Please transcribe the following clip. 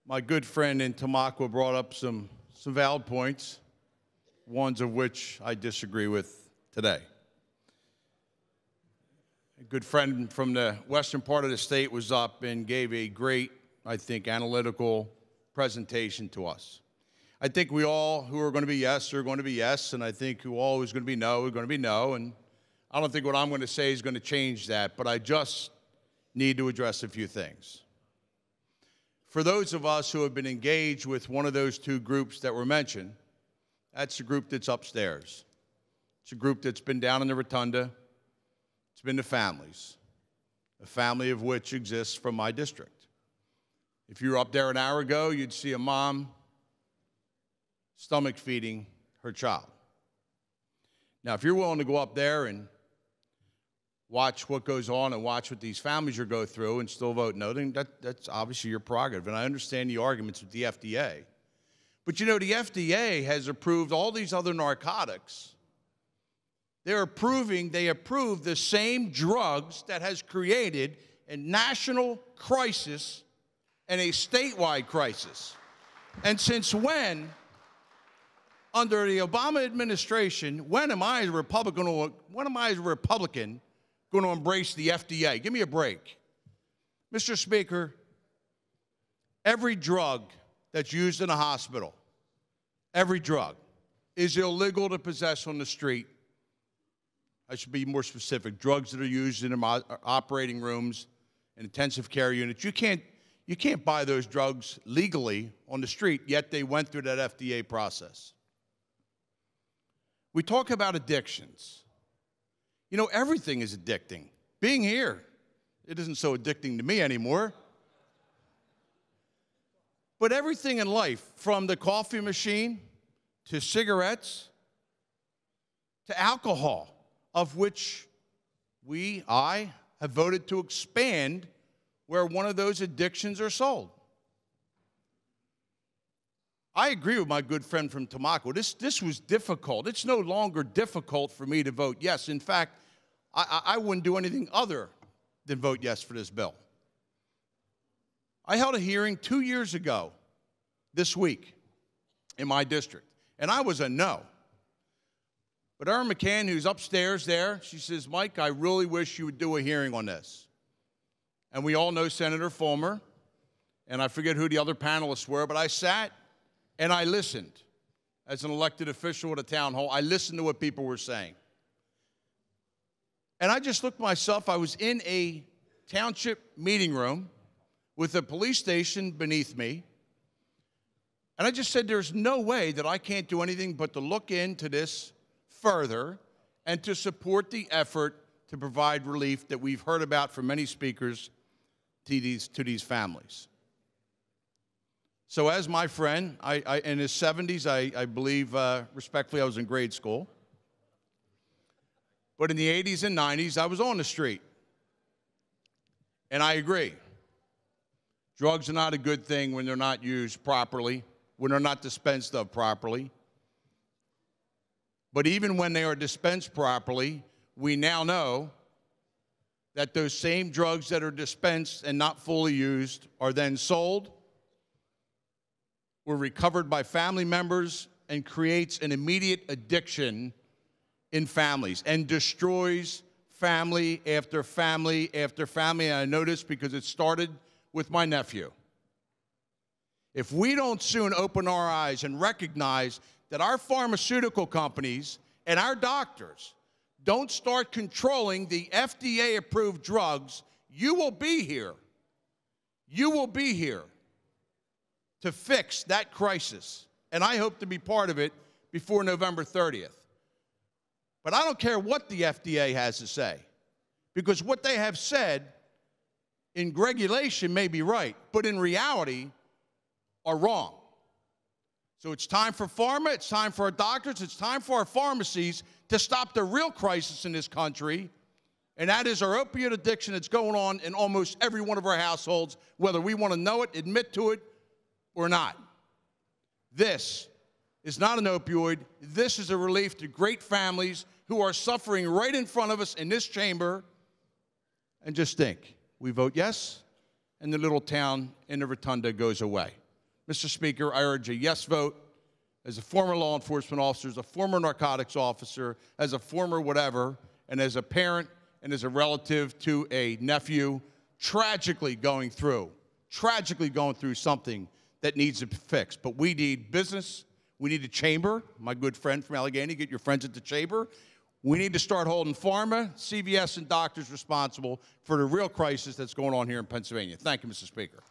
My good friend in Tamaqua brought up some valid points, ones of which I disagree with today. A good friend from the western part of the state was up and gave a great, I think, analytical presentation to us. I think we all who are going to be yes are going to be yes, and I think who all is going to be no are going to be no, and I don't think what I'm going to say is going to change that, but I just need to address a few things. For those of us who have been engaged with one of those two groups that were mentioned, that's the group that's upstairs. It's a group that's been down in the rotunda. It's been the families, a family of which exists from my district. If you were up there an hour ago, you'd see a mom stomach feeding her child. Now, if you're willing to go up there and watch what goes on and watch what these families are go through and still vote no, then that's obviously your prerogative. And I understand the arguments with the FDA. But you know, the FDA has approved all these other narcotics. They approve the same drugs that has created a national crisis and a statewide crisis. And since when, under the Obama administration, when am I as a Republican going to embrace the FDA? Give me a break. Mr. Speaker, every drug that's used in a hospital, every drug, is illegal to possess on the street. I should be more specific. Drugs that are used in operating rooms and intensive care units. You can't buy those drugs legally on the street, yet they went through that FDA process. We talk about addictions. You know, everything is addicting. Being here, it isn't so addicting to me anymore. But everything in life, from the coffee machine to cigarettes to alcohol, of which I have voted to expand where one of those addictions are sold. I agree with my good friend from Tamaqua. This was difficult. It's no longer difficult for me to vote yes. In fact, I wouldn't do anything other than vote yes for this bill. I held a hearing 2 years ago this week in my district, and I was a no. But Erin McCann, who's upstairs there, she says, Mike, I really wish you would do a hearing on this. And we all know Senator Fulmer, and I forget who the other panelists were, but I sat and I listened. As an elected official at a town hall, I listened to what people were saying. And I just looked at myself. I was in a township meeting room with a police station beneath me. And I just said, there's no way that I can't do anything but to look into this further and to support the effort to provide relief that we've heard about from many speakers to these families. So as my friend, in his 70s, I believe, respectfully, I was in grade school. But in the 80s and 90s, I was on the street. And I agree. Drugs are not a good thing when they're not used properly, when they're not dispensed of properly. But even when they are dispensed properly, we now know that those same drugs that are dispensed and not fully used are then sold, were recovered by family members, and creates an immediate addiction in families and destroys family after family after family. And I know this because it started with my nephew. If we don't soon open our eyes and recognize that our pharmaceutical companies and our doctors don't start controlling the FDA-approved drugs, you will be here. You will be here to fix that crisis. And I hope to be part of it before November 30th. But I don't care what the FDA has to say, because what they have said in regulation may be right, but in reality are wrong. So it's time for pharma, it's time for our doctors, it's time for our pharmacies to stop the real crisis in this country, and that is our opioid addiction that's going on in almost every one of our households, whether we want to know it, admit to it, or not. This is not an opioid. This is a relief to great families who are suffering right in front of us in this chamber. And just think, we vote yes, and the little town in the rotunda goes away. Mr. Speaker, I urge a yes vote. As a former law enforcement officer, as a former narcotics officer, as a former whatever, and as a parent and as a relative to a nephew tragically going through something that needs to be fixed. But we need business. We need a chamber. My good friend from Allegheny, get your friends at the chamber. We need to start holding pharma, CVS, and doctors responsible for the real crisis that's going on here in Pennsylvania. Thank you, Mr. Speaker.